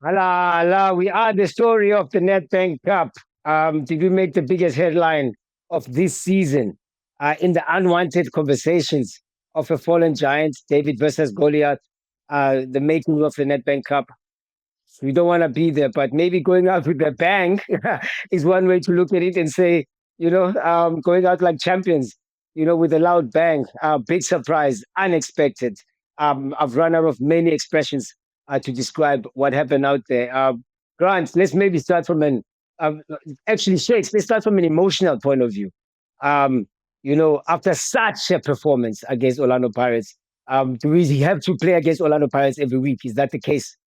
Hala, hala, we are the story of the Nedbank Cup. Did we make the biggest headline of this season in the unwanted conversations of a fallen giant, David versus Goliath, the making of the Nedbank Cup? We don't want to be there, but maybe going out with a bang is one way to look at it and say, going out like champions, with a loud bang, big surprise, unexpected. I've run out of many expressions to describe what happened out there. Grant, let's maybe start from actually, Shakes, let's start from an emotional point of view. After such a performance against Orlando Pirates, do we have to play against Orlando Pirates every week? Is that the case?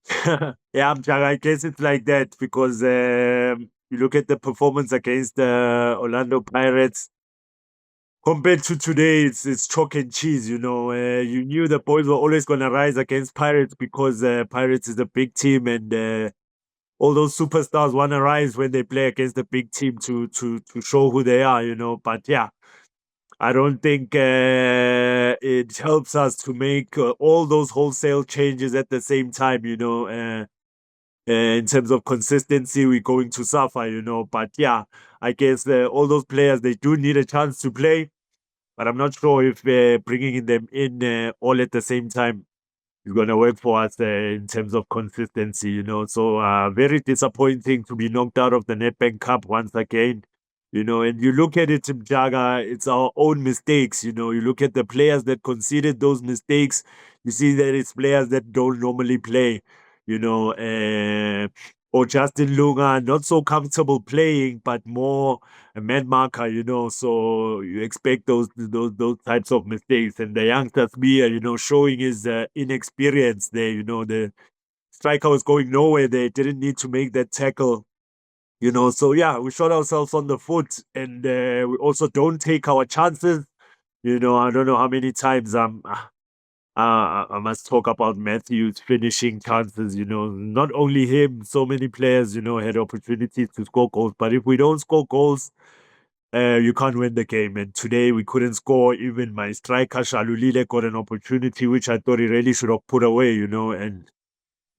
Yeah, Umjaka, I guess it's like that because you look at the performance against the Orlando Pirates compared to today, it's chalk and cheese. You knew the boys were always going to rise against Pirates because Pirates is a big team, and all those superstars want to rise when they play against the big team to show who they are. But yeah, I don't think it helps us to make all those wholesale changes at the same time. In terms of consistency, we're going to suffer. But yeah, I guess all those players, they do need a chance to play. But I'm not sure if bringing them in all at the same time is going to work for us in terms of consistency. So very disappointing to be knocked out of the Nedbank Cup once again. And you look at it, Jaga, it's our own mistakes. You look at the players that conceded those mistakes, you see that it's players that don't normally play, or Justin Lunga, not so comfortable playing, but more a man marker. So you expect those types of mistakes. And the youngster Smir, showing his inexperience there. The striker was going nowhere. They didn't need to make that tackle. So yeah, we shot ourselves on the foot, and we also don't take our chances. I don't know how many times I must talk about Matthews finishing chances. Not only him, so many players, had opportunities to score goals. But if we don't score goals, you can't win the game. And today we couldn't score. Even my striker Shalulile got an opportunity, which I thought he really should have put away. And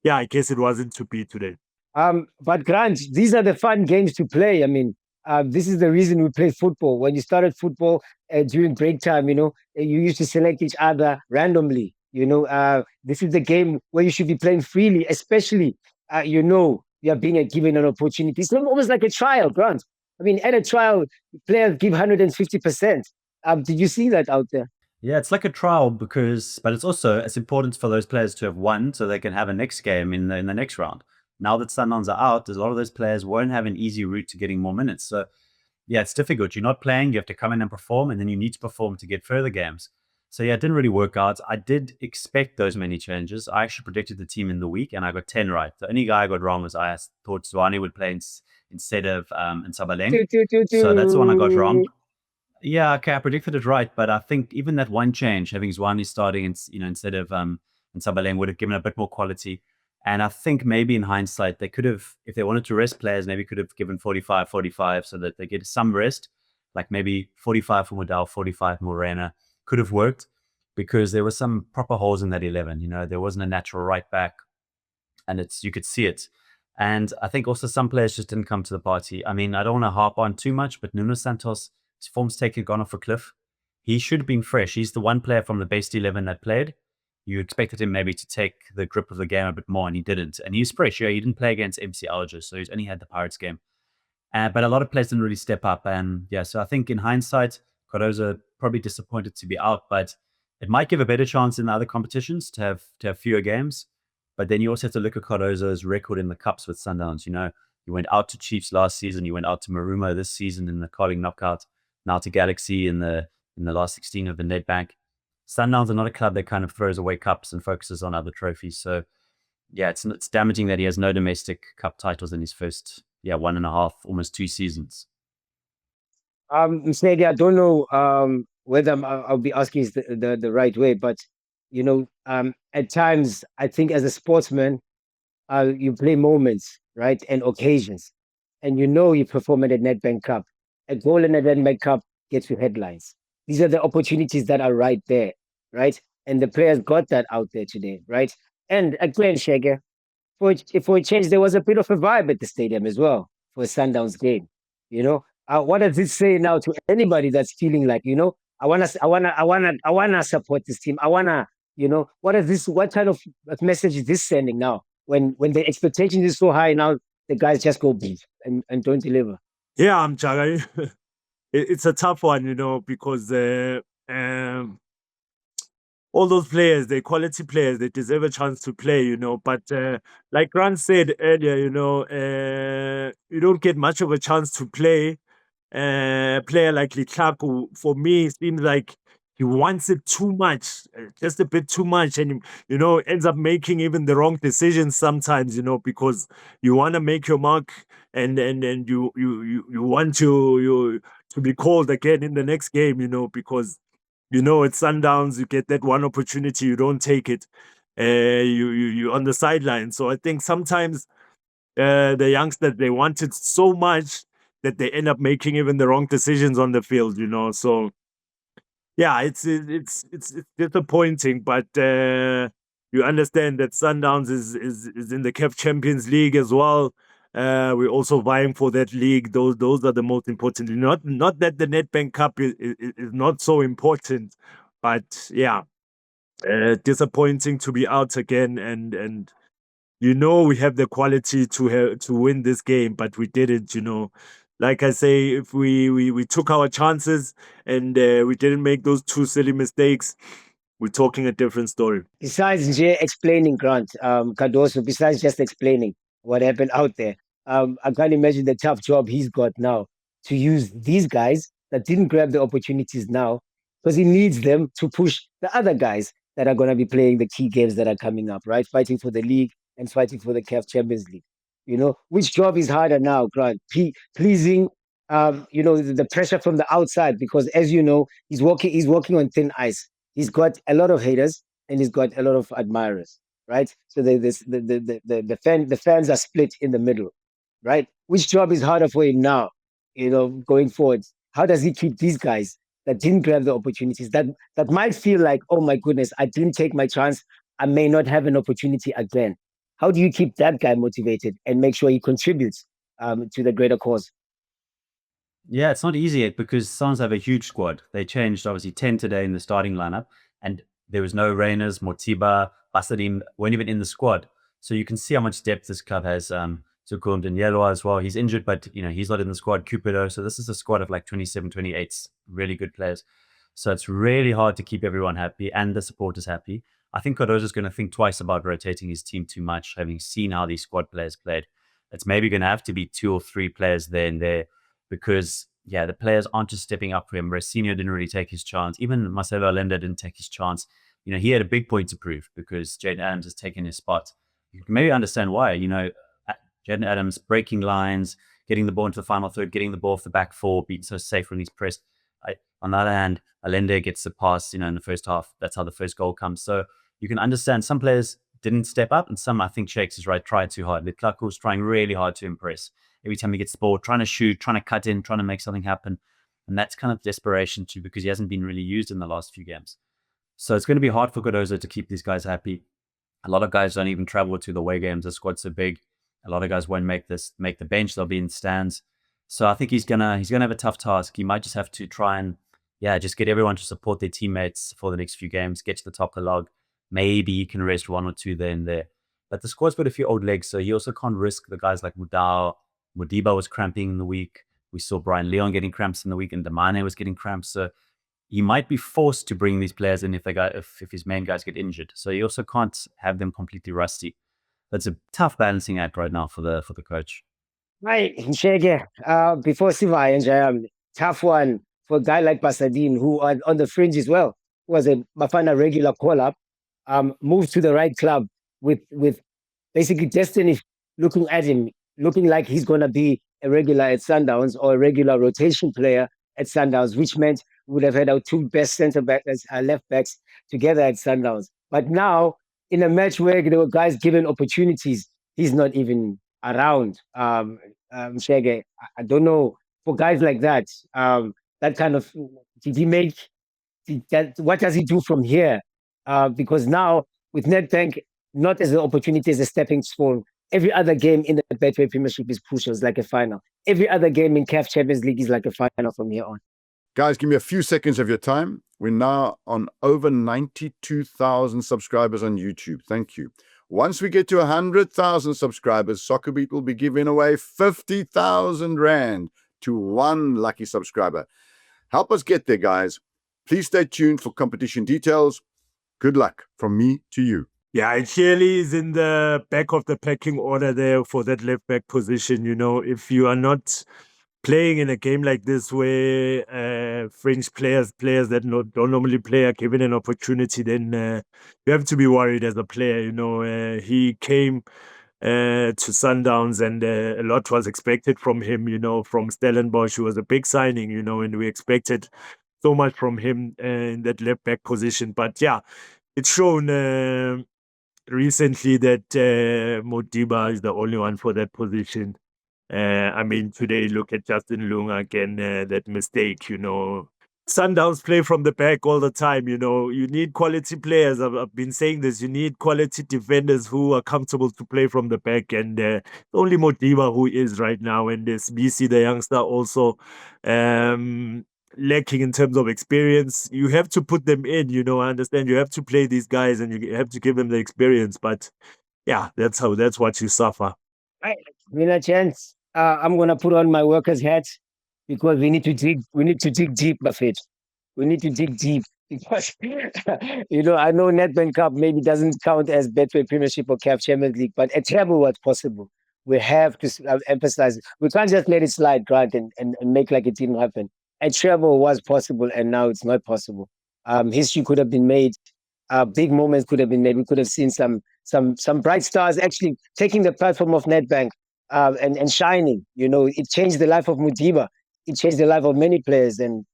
yeah, I guess it wasn't to be today. But Grant, these are the fun games to play. I mean, this is the reason we play football. When you started football during break time, you used to select each other randomly. This is the game where you should be playing freely, especially, you are being given an opportunity. It's almost like a trial, Grant. I mean, at a trial, players give 150%. Did you see that out there? Yeah, it's like a trial but it's important for those players to have won so they can have a next game in the next round. Now that Sundowns are out, there's a lot of those players won't have an easy route to getting more minutes. So yeah, it's difficult. You're not playing, you have to come in and perform, and then you need to perform to get further games. So yeah, it didn't really work out. I did expect those many changes. I actually predicted the team in the week, and I got 10 right. The only guy I got wrong was I thought Zwane would play instead of Nsabaleng. So that's the one I got wrong. Yeah, okay, I predicted it right, but I think even that one change, having Zwane starting instead of Nsabaleng, would have given a bit more quality. And I think maybe in hindsight, they could have, if they wanted to rest players, maybe could have given 45 so that they get some rest, like maybe 45 for Modal, 45 Morena. Could have worked because there were some proper holes in that 11. There wasn't a natural right back, and you could see it. And I think also some players just didn't come to the party. I mean, I don't want to harp on too much, but Nuno Santos, his form's gone off a cliff. He should have been fresh. He's the one player from the best 11 that played. You expected him maybe to take the grip of the game a bit more, and he didn't. And he's fresh. Yeah, he didn't play against MC Alger, so he's only had the Pirates game. But a lot of players didn't really step up. And yeah, so I think in hindsight, Cardoso probably disappointed to be out, but it might give a better chance in the other competitions to have fewer games. But then you also have to look at Cardoso's record in the cups with Sundowns. You went out to Chiefs last season, you went out to Marumo this season in the Carling knockout, now to Galaxy in the last 16 of the Nedbank. Sundowns are not a club that kind of throws away cups and focuses on other trophies. So, yeah, it's damaging that he has no domestic cup titles in his first, 1.5, almost 2 seasons. Snedy, I don't know whether I'll be asking is the right way, but at times I think as a sportsman, you play moments, right, and occasions, and you perform at a Nedbank Cup. A goal in a Nedbank Cup gets you headlines. These are the opportunities that are right there, right? And the players got that out there today, right? And again, Shege, for a change, there was a bit of a vibe at the stadium as well for a Sundowns game. You know, what does this say now to anybody that's feeling like, I wanna support this team. I wanna, what kind of message is this sending now? When the expectation is so high now, the guys just go beef and don't deliver. Yeah, Umjaka, it's a tough one, because all those players, they're quality players, they deserve a chance to play. But like Grant said earlier, you don't get much of a chance to play. Player like Letlhaku, for me, it seems like he wants it too much, just a bit too much, and ends up making even the wrong decisions sometimes. Because you want to make your mark, and you want to be called again in the next game. Because it's Sundowns, you get that one opportunity, you don't take it. You're on the sideline. So I think sometimes the youngsters, they want it so much that they end up making even the wrong decisions on the field. So yeah, it's disappointing, but you understand that Sundowns is in the CAF Champions League as well. We're also vying for that league. Those are the most important. Not that the Nedbank Cup is not so important, but yeah, disappointing to be out again. And we have the quality to win this game, but we didn't. Like I say, if we took our chances and we didn't make those two silly mistakes, we're talking a different story. Besides explaining Grant, Cardoso, besides just explaining what happened out there, I can't imagine the tough job he's got now to use these guys that didn't grab the opportunities now, because he needs them to push the other guys that are going to be playing the key games that are coming up, right? Fighting for the league and fighting for the CAF Champions League. Which job is harder now, Grant? Pleasing, the pressure from the outside, because as you know, he's walking on thin ice. He's got a lot of haters and he's got a lot of admirers, right? So the fans are split in the middle, right? Which job is harder for him now, going forward? How does he keep these guys that didn't grab the opportunities, that might feel like, oh my goodness, I didn't take my chance, I may not have an opportunity again? How do you keep that guy motivated and make sure he contributes to the greater cause? Yeah, it's not easy yet because Suns have a huge squad. They changed obviously 10 today in the starting lineup, and there was no Reyners, Motiba, Basadim weren't even in the squad. So you can see how much depth this club has. Zukum Danielo as well. He's injured, but he's not in the squad. Cupido. So this is a squad of like 27, 28 really good players. So it's really hard to keep everyone happy and the supporters happy. I think Cardoso is going to think twice about rotating his team too much, having seen how these squad players played. It's maybe going to have to be 2 or 3 players there and there because, yeah, the players aren't just stepping up for him. Reisinho didn't really take his chance. Even Marcelo Allende didn't take his chance. He had a big point to prove because Jaden Adams has taken his spot. You can maybe understand why. Jaden Adams breaking lines, getting the ball into the final third, getting the ball off the back four, being so safe when he's pressed. On the other hand, Allende gets the pass, in the first half. That's how the first goal comes. So you can understand some players didn't step up, and some, I think Shakes is right, tried too hard. Letlhaku was trying really hard to impress. Every time he gets the ball, trying to shoot, trying to cut in, trying to make something happen. And that's kind of desperation too, because he hasn't been really used in the last few games. So it's going to be hard for Cardoso to keep these guys happy. A lot of guys don't even travel to the away games. The squad's so big. A lot of guys won't make the bench. They'll be in stands. So I think he's gonna have a tough task. He might just have to try and just get everyone to support their teammates for the next few games, get to the top of the log. Maybe he can rest 1 or 2 there and there. But the squad's got a few old legs, so he also can't risk the guys like Mudao. Modiba was cramping in the week. We saw Brian Leon getting cramps in the week, and Damane was getting cramps. So he might be forced to bring these players in if his main guys get injured. So he also can't have them completely rusty. That's a tough balancing act right now for the coach. Right, Shege, before Siva and tough one for a guy like Pasadine, who on the fringe as well, was a Bafana regular call-up, moved to the right club with basically destiny looking at him, looking like he's going to be a regular at Sundowns or a regular rotation player at Sundowns, which meant we would have had our 2 best centre-backs, left backs together at Sundowns. But now, in a match where there were guys given opportunities, he's not even around. Shege, I don't know, for guys like that, that kind of, did he make that? What does he do from here? Because now with Nedbank not as an opportunity, as a stepping stone. Every other game in the Betway Premiership is crucial. It's like a final. Every other game in CAF Champions League is like a final from here on. Guys, give me a few seconds of your time. We're now on over 92,000 subscribers on YouTube. Thank you. Once we get to 100,000 subscribers, SoccerBeat will be giving away 50,000 Rand to one lucky subscriber. Help us get there, guys. Please stay tuned for competition details. Good luck from me to you. Yeah, it clearly is in the back of the pecking order there for that left back position. You know, if you are not playing in a game like this where French players that don't normally play are given an opportunity, then you have to be worried as a player. You know, he came to Sundowns and a lot was expected from him, you know, from Stellenbosch. He was a big signing, you know, and we expected so much from him in that left back position. But yeah, it's shown recently that Modiba is the only one for that position. I mean, today, look at Justin Lunga again, that mistake, you know. Sundowns play from the back all the time, you know. You need quality players. I've been saying this. You need quality defenders who are comfortable to play from the back. And only Modiba who is right now. And this BC, the youngster, also lacking in terms of experience. You have to put them in, you know. I understand you have to play these guys and you have to give them the experience. But yeah, that's what you suffer. Right. Winner chance. I'm gonna put on my worker's hat because we need to dig deep, Buffett. We need to dig deep because you know, I know Nedbank Cup maybe doesn't count as Betway Premiership or CAF Champions League, but a treble was possible. We have to emphasize it. We can't just let it slide, Grant, and make like it didn't happen. A treble was possible, and now it's not possible. History could have been made. Big moments could have been made. We could have seen some bright stars actually taking the platform of Nedbank and shining. You know, it changed the life of Modiba. It changed the life of many players, and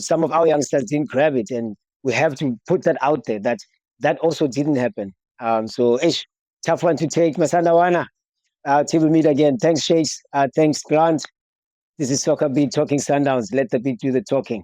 some of our youngsters didn't grab it. And we have to put that out there that also didn't happen. So, tough one to take, Masandawana. Till we meet again. Thanks, Shakes. Thanks, Grant. This is SoccerBeat Talking Sundowns. Let the beat do the talking.